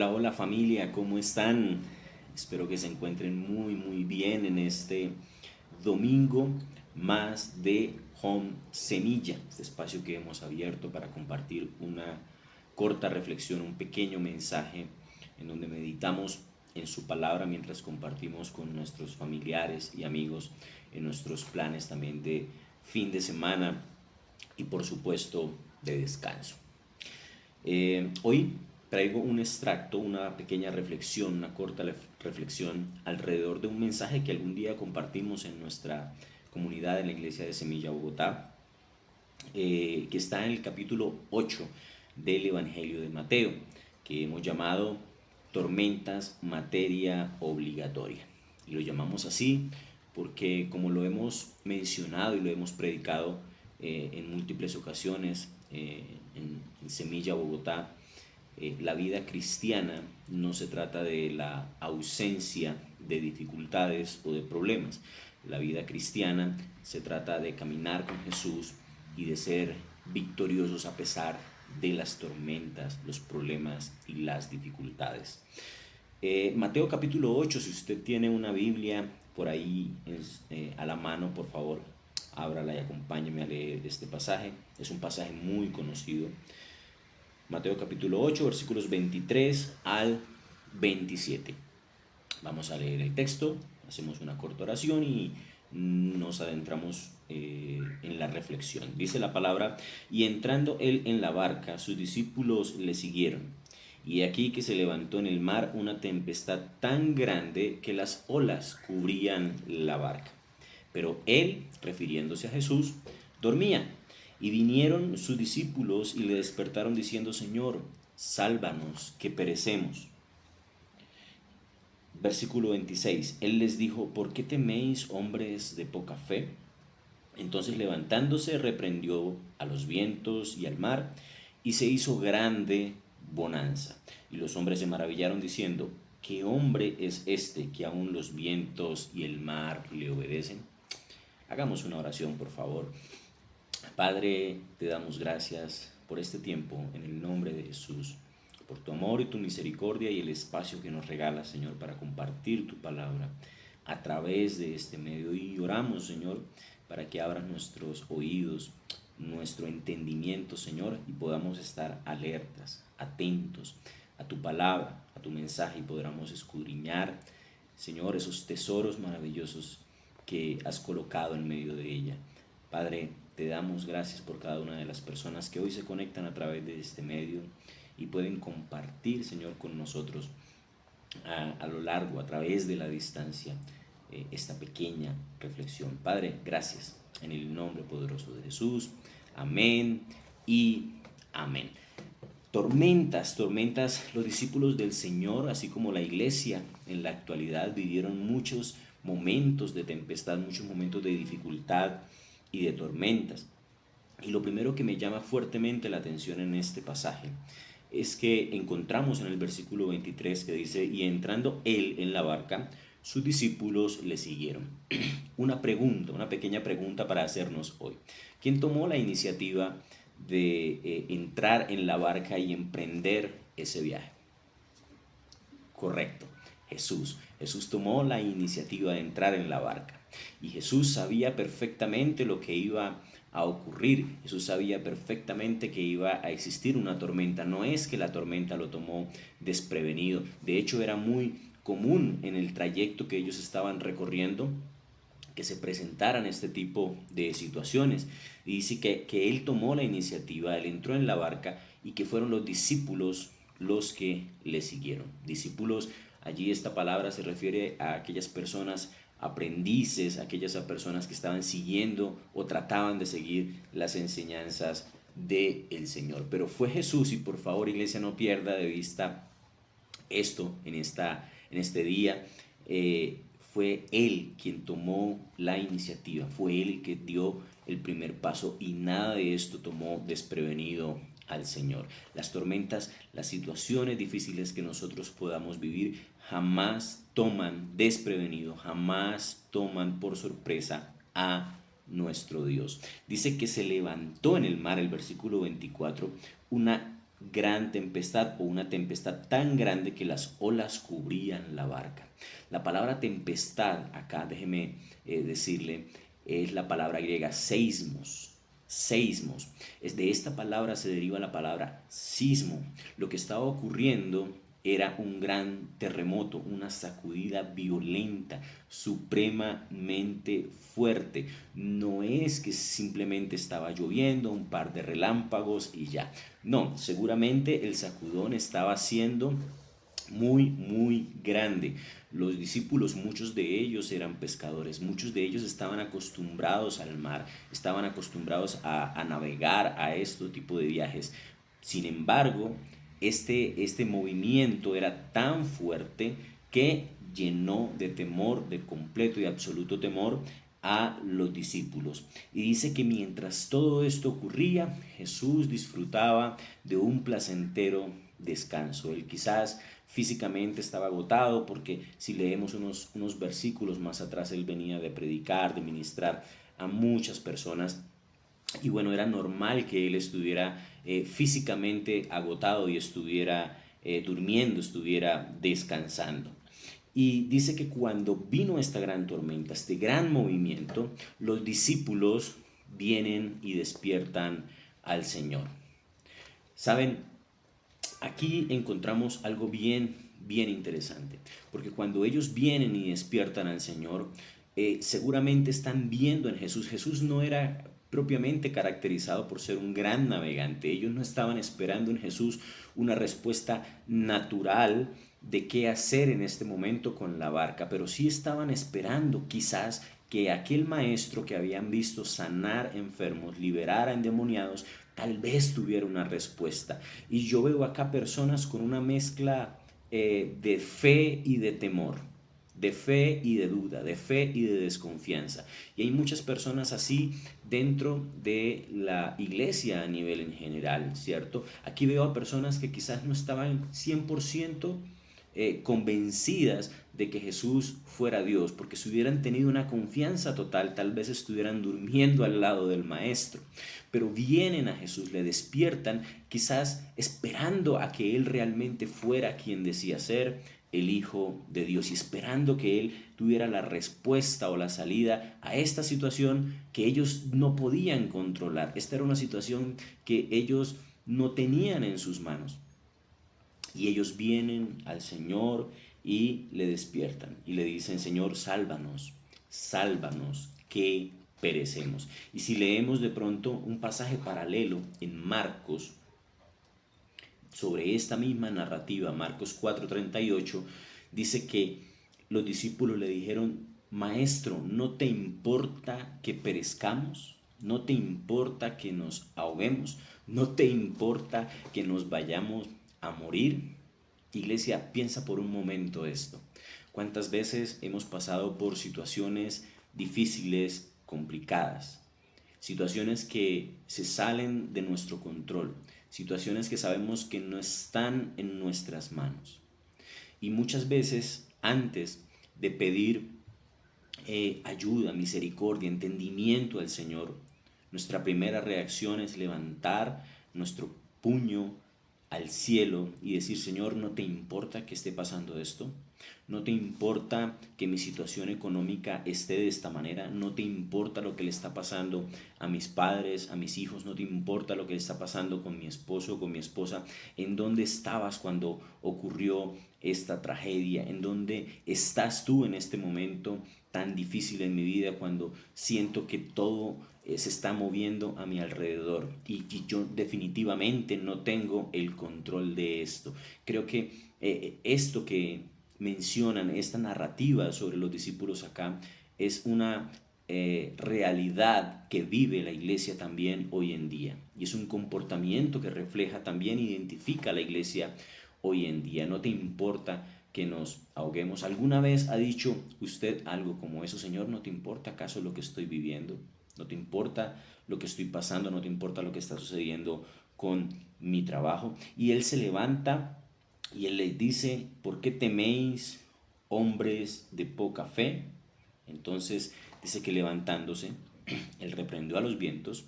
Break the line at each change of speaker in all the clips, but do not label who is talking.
Hola, hola familia, ¿cómo están? Espero que se encuentren muy bien en este domingo más de Home Semilla, este espacio que hemos abierto para compartir una corta reflexión, un pequeño mensaje en donde meditamos en su palabra mientras compartimos con nuestros familiares y amigos en nuestros planes también de fin de semana y por supuesto de descanso. Hoy traigo un extracto, una pequeña reflexión, una corta reflexión alrededor de un mensaje que algún día compartimos en nuestra comunidad en la iglesia de Semilla Bogotá, que está en el capítulo 8 del Evangelio de Mateo, que hemos llamado Tormentas, materia obligatoria. Y lo llamamos así porque, como lo hemos mencionado y lo hemos predicado en múltiples ocasiones en Semilla Bogotá, la vida cristiana no se trata de la ausencia de dificultades o de problemas. La vida cristiana se trata de caminar con Jesús y de ser victoriosos a pesar de las tormentas, los problemas y las dificultades. Mateo capítulo 8, si usted tiene una Biblia por ahí a la mano, por favor, ábrala y acompáñeme a leer este pasaje. Es un pasaje muy conocido. Mateo capítulo 8, versículos 23 al 27. Vamos a leer el texto, hacemos una corta oración y nos adentramos en la reflexión. Dice la palabra: y entrando él en la barca, sus discípulos le siguieron. Y aquí que se levantó en el mar una tempestad tan grande que las olas cubrían la barca. Pero él, refiriéndose a Jesús, dormía. Y vinieron sus discípulos y le despertaron diciendo: Señor, sálvanos, que perecemos. Versículo 26. Él les dijo: ¿por qué teméis, hombres de poca fe? Entonces, levantándose, reprendió a los vientos y al mar, y se hizo grande bonanza. Y los hombres se maravillaron diciendo: ¿qué hombre es este que aun los vientos y el mar le obedecen? Hagamos una oración, por favor. Padre, te damos gracias por este tiempo en el nombre de Jesús, por tu amor y tu misericordia y el espacio que nos regalas, Señor, para compartir tu palabra a través de este medio. Y oramos, Señor, para que abras nuestros oídos, nuestro entendimiento, Señor, y podamos estar alertas, atentos a tu palabra, a tu mensaje, y podamos escudriñar, Señor, esos tesoros maravillosos que has colocado en medio de ella. Padre, te damos gracias por cada una de las personas que hoy se conectan a través de este medio y pueden compartir, Señor, con nosotros a lo largo, a través de la distancia, esta pequeña reflexión. Padre, gracias en el nombre poderoso de Jesús. Amén y amén. Tormentas, tormentas, los discípulos del Señor, así como la iglesia en la actualidad, vivieron muchos momentos de tempestad, muchos momentos de dificultad y de tormentas. Y lo primero que me llama fuertemente la atención en este pasaje es que encontramos en el versículo 23 que dice: y entrando él en la barca, sus discípulos le siguieron. Una pregunta, una pequeña pregunta para hacernos hoy: ¿quién tomó la iniciativa de entrar en la barca y emprender ese viaje? Correcto, Jesús. Jesús tomó la iniciativa de entrar en la barca. Y Jesús sabía perfectamente lo que iba a ocurrir. Jesús sabía perfectamente que iba a existir una tormenta. No es que la tormenta lo tomó desprevenido. De hecho, era muy común en el trayecto que ellos estaban recorriendo que se presentaran este tipo de situaciones. Y dice que él tomó la iniciativa, él entró en la barca y que fueron los discípulos los que le siguieron. Discípulos, allí esta palabra se refiere a aquellas personas aprendices, aquellas personas que estaban siguiendo o trataban de seguir las enseñanzas del Señor. Pero fue Jesús, y por favor, iglesia, no pierda de vista esto en este día. Fue él quien tomó la iniciativa, fue él el que dio el primer paso, y nada de esto tomó desprevenido al Señor. Las tormentas, las situaciones difíciles que nosotros podamos vivir jamás toman desprevenido, jamás toman por sorpresa a nuestro Dios. Dice que se levantó en el mar, el versículo 24, una gran tempestad o una tempestad tan grande que las olas cubrían la barca. La palabra tempestad, acá déjeme decirle, es la palabra griega seismos. Seismos. Es de esta palabra se deriva la palabra sismo. Lo que estaba ocurriendo era un gran terremoto, una sacudida violenta, supremamente fuerte. No es que simplemente estaba lloviendo, un par de relámpagos y ya. No, seguramente el sacudón estaba siendo muy grande. Los discípulos, muchos de ellos eran pescadores, muchos de ellos estaban acostumbrados al mar, estaban acostumbrados a navegar a este tipo de viajes. Sin embargo, este movimiento era tan fuerte que llenó de temor, de completo y absoluto temor a los discípulos. Y dice que mientras todo esto ocurría, Jesús disfrutaba de un placentero descanso. Él quizás físicamente estaba agotado porque si leemos unos versículos más atrás, él venía de predicar, de ministrar a muchas personas. Y bueno, era normal que él estuviera físicamente agotado y estuviera durmiendo, estuviera descansando. Y dice que cuando vino esta gran tormenta, este gran movimiento, los discípulos vienen y despiertan al Señor. Saben, aquí encontramos algo bien interesante, porque cuando ellos vienen y despiertan al Señor, seguramente están viendo en Jesús. Jesús no era propiamente caracterizado por ser un gran navegante. Ellos no estaban esperando en Jesús una respuesta natural de qué hacer en este momento con la barca, pero sí estaban esperando quizás que aquel maestro que habían visto sanar enfermos, liberar a endemoniados, tal vez tuviera una respuesta. Y yo veo acá personas con una mezcla de fe y de temor, de fe y de duda, de fe y de desconfianza. Y hay muchas personas así dentro de la iglesia a nivel en general, ¿cierto? Aquí veo a personas que quizás no estaban 100% convencidas de que Jesús fuera Dios, porque si hubieran tenido una confianza total, tal vez estuvieran durmiendo al lado del maestro. Pero vienen a Jesús, le despiertan, quizás esperando a que Él realmente fuera quien decía ser, el Hijo de Dios, y esperando que Él tuviera la respuesta o la salida a esta situación que ellos no podían controlar. Esta era una situación que ellos no tenían en sus manos. Y ellos vienen al Señor y le despiertan y le dicen: Señor, sálvanos, sálvanos, que perecemos. Y si leemos de pronto un pasaje paralelo en Marcos sobre esta misma narrativa, Marcos 4:38, dice que los discípulos le dijeron: Maestro, ¿no te importa que perezcamos? ¿No te importa que nos ahoguemos? ¿No te importa que nos vayamos a morir? Iglesia, piensa por un momento esto. ¿Cuántas veces hemos pasado por situaciones difíciles, complicadas? Situaciones que se salen de nuestro control, situaciones que sabemos que no están en nuestras manos. Y muchas veces, antes de pedir ayuda, misericordia, entendimiento al Señor, nuestra primera reacción es levantar nuestro puño al cielo y decir: Señor, ¿no te importa que esté pasando esto? ¿No te importa que mi situación económica esté de esta manera? ¿No te importa lo que le está pasando a mis padres, a mis hijos? ¿No te importa lo que le está pasando con mi esposo, con mi esposa? ¿En dónde estabas cuando ocurrió esta tragedia? ¿En dónde estás tú en este momento tan difícil en mi vida, cuando siento que todo se está moviendo a mi alrededor y yo definitivamente no tengo el control de esto? Creo que esto que mencionan, esta narrativa sobre los discípulos acá, es una realidad que vive la iglesia también hoy en día, y es un comportamiento que refleja también, identifica a la iglesia hoy en día. No te importa que nos ahoguemos. ¿Alguna vez ha dicho usted algo como eso? Señor, ¿no te importa acaso lo que estoy viviendo? ¿No te importa lo que estoy pasando? ¿No te importa lo que está sucediendo con mi trabajo? Y él se levanta y él les dice: ¿por qué teméis, hombres de poca fe? Entonces dice que levantándose, él reprendió a los vientos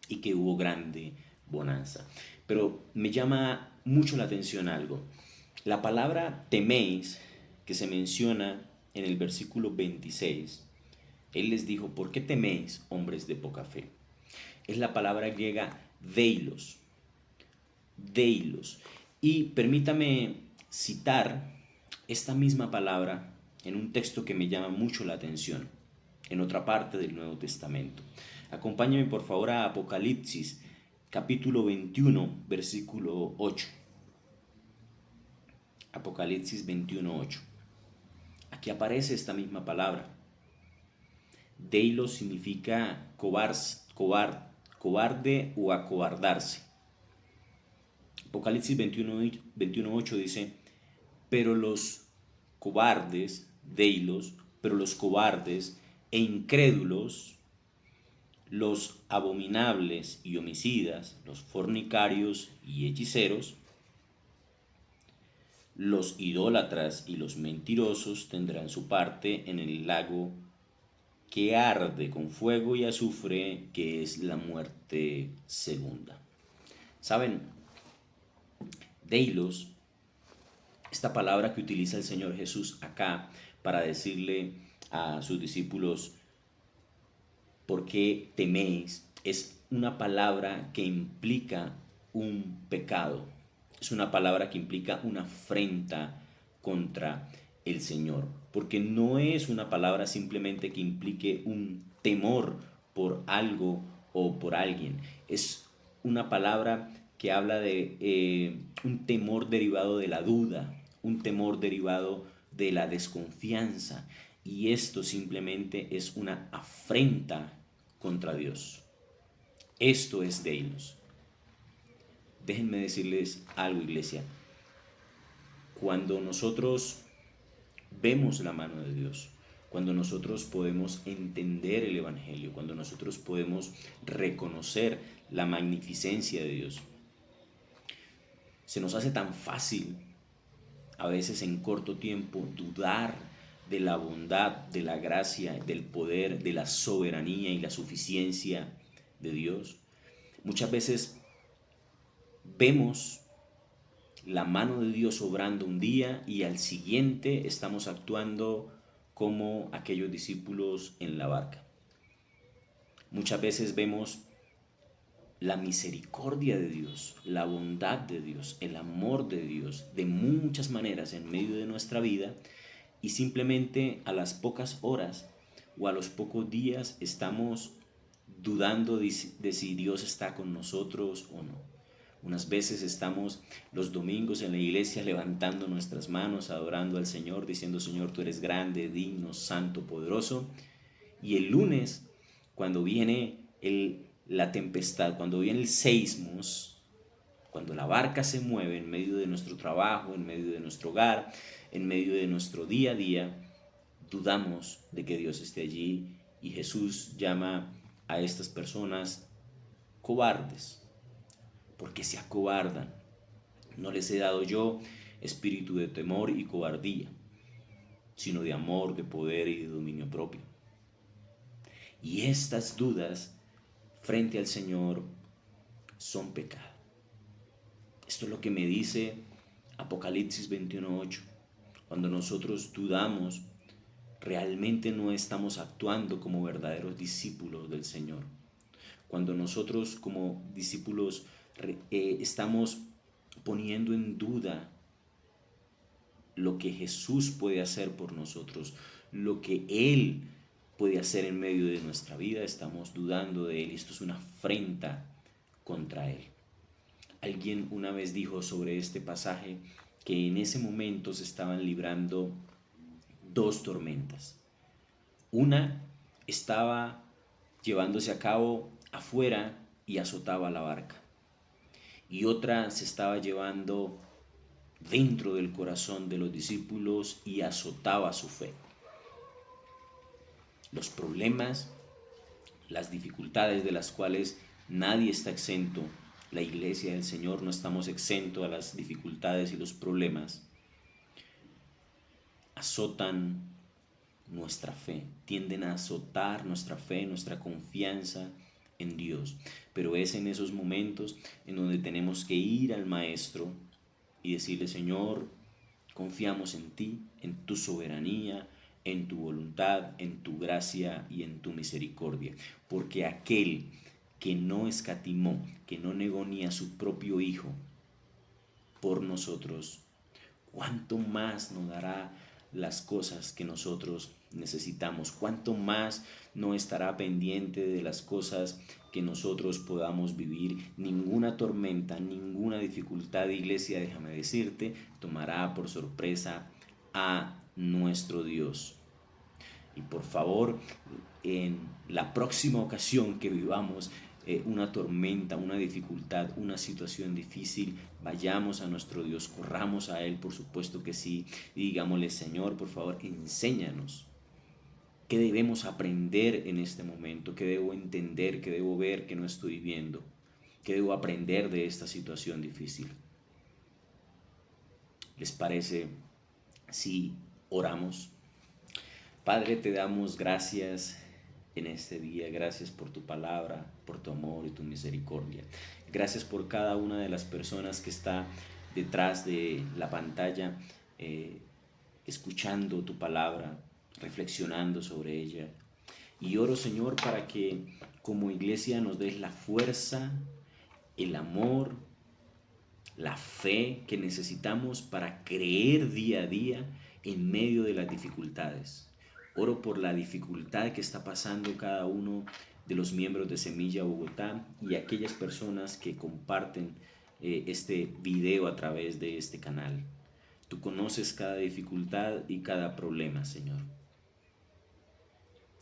y que hubo grande bonanza. Pero me llama mucho la atención algo. La palabra teméis, que se menciona en el versículo 26, él les dijo, ¿por qué teméis, hombres de poca fe? Es la palabra griega deilos, deilos. Y permítame citar esta misma palabra en un texto que me llama mucho la atención, en otra parte del Nuevo Testamento. Acompáñame por favor a Apocalipsis, capítulo 21, versículo 8. Apocalipsis 21, 8. Aquí aparece esta misma palabra. Deilos significa cobarde o acobardarse. Apocalipsis 21, 8 dice, pero los cobardes, deilos, pero los cobardes e incrédulos, los abominables y homicidas, los fornicarios y hechiceros, los idólatras y los mentirosos tendrán su parte en el lago que arde con fuego y azufre, que es la muerte segunda. ¿Saben? Deilos, esta palabra que utiliza el Señor Jesús acá para decirle a sus discípulos, ¿por qué teméis? Es una palabra que implica un pecado. Es una palabra que implica una afrenta contra el Señor. Porque no es una palabra simplemente que implique un temor por algo o por alguien. Es una palabra que habla de un temor derivado de la duda, un temor derivado de la desconfianza. Y esto simplemente es una afrenta contra Dios. Esto es deilos. Déjenme decirles algo, iglesia. Cuando nosotros vemos la mano de Dios, cuando nosotros podemos entender el Evangelio, cuando nosotros podemos reconocer la magnificencia de Dios, se nos hace tan fácil, a veces en corto tiempo, dudar de la bondad, de la gracia, del poder, de la soberanía y la suficiencia de Dios. Muchas veces vemos la mano de Dios obrando un día y al siguiente estamos actuando como aquellos discípulos en la barca. Muchas veces vemos la misericordia de Dios, la bondad de Dios, el amor de Dios de muchas maneras en medio de nuestra vida y simplemente a las pocas horas o a los pocos días estamos dudando de si Dios está con nosotros o no. Unas veces estamos los domingos en la iglesia levantando nuestras manos, adorando al Señor, diciendo, Señor, tú eres grande, digno, santo, poderoso. Y el lunes, cuando viene la tempestad, cuando viene el seismos, cuando la barca se mueve en medio de nuestro trabajo, en medio de nuestro hogar, en medio de nuestro día a día, dudamos de que Dios esté allí y Jesús llama a estas personas cobardes. Porque se acobardan. No les he dado yo espíritu de temor y cobardía, sino de amor, de poder y de dominio propio. Y estas dudas frente al Señor son pecado. Esto es lo que me dice Apocalipsis 21:8. Cuando nosotros dudamos, realmente no estamos actuando como verdaderos discípulos del Señor. Cuando nosotros como discípulos estamos poniendo en duda lo que Jesús puede hacer por nosotros, lo que Él puede hacer en medio de nuestra vida, estamos dudando de Él y esto es una afrenta contra Él. Alguien una vez dijo sobre este pasaje que en ese momento se estaban librando dos tormentas. Una estaba llevándose a cabo afuera y azotaba la barca. Y otra se estaba llevando dentro del corazón de los discípulos y azotaba su fe. Los problemas, las dificultades de las cuales nadie está exento, la iglesia del Señor no estamos exentos a las dificultades y los problemas, azotan nuestra fe, tienden a azotar nuestra fe, nuestra confianza en Dios. Pero es en esos momentos en donde tenemos que ir al Maestro y decirle, Señor, confiamos en ti, en tu soberanía, en tu voluntad, en tu gracia y en tu misericordia. Porque aquel que no escatimó, que no negó ni a su propio Hijo por nosotros, ¿cuánto más nos dará las cosas que nosotros necesitamos? ¿Cuánto más no estará pendiente de las cosas que nosotros podamos vivir? Ninguna tormenta, ninguna dificultad, iglesia, déjame decirte, tomará por sorpresa a nuestro Dios. Y por favor, en la próxima ocasión que vivamos una tormenta, una dificultad, una situación difícil, vayamos a nuestro Dios, corramos a Él, por supuesto que sí, y digámosle, Señor, por favor, enséñanos. ¿Qué debemos aprender en este momento? ¿Qué debo entender? ¿Qué debo ver que no estoy viendo? ¿Qué debo aprender de esta situación difícil? ¿Les parece si oramos? Padre, te damos gracias en este día. Gracias por tu palabra, por tu amor y tu misericordia. Gracias por cada una de las personas que está detrás de la pantalla, escuchando tu palabra, reflexionando sobre ella. Y oro, Señor, para que como iglesia nos des la fuerza, el amor, la fe que necesitamos para creer día a día en medio de las dificultades. Oro por la dificultad que está pasando cada uno de los miembros de Semilla Bogotá y aquellas personas que comparten este video a través de este canal. Tú conoces cada dificultad y cada problema, Señor.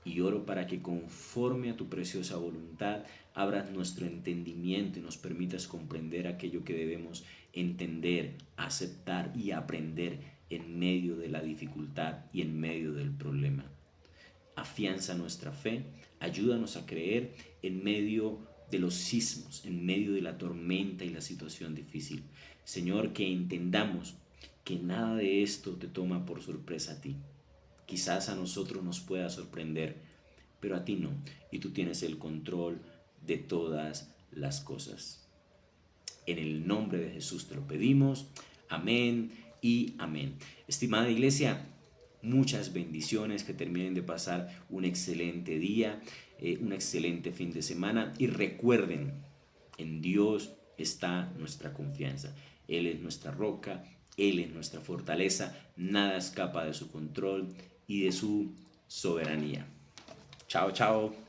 Y oro para que conforme a tu preciosa voluntad abras nuestro entendimiento y nos permitas comprender aquello que debemos entender, aceptar y aprender en medio de la dificultad y en medio del problema. Afianza nuestra fe, ayúdanos a creer en medio de los sismos, en medio de la tormenta y la situación difícil. Señor, que entendamos que nada de esto te toma por sorpresa a ti. Quizás a nosotros nos pueda sorprender, pero a ti no, y tú tienes el control de todas las cosas. En el nombre de Jesús te lo pedimos. Amén y amén. Estimada iglesia, muchas bendiciones, que terminen de pasar un excelente día, un excelente fin de semana, y recuerden, en Dios está nuestra confianza. Él es nuestra roca, Él es nuestra fortaleza, nada escapa de su control y de su soberanía. Chao, chao.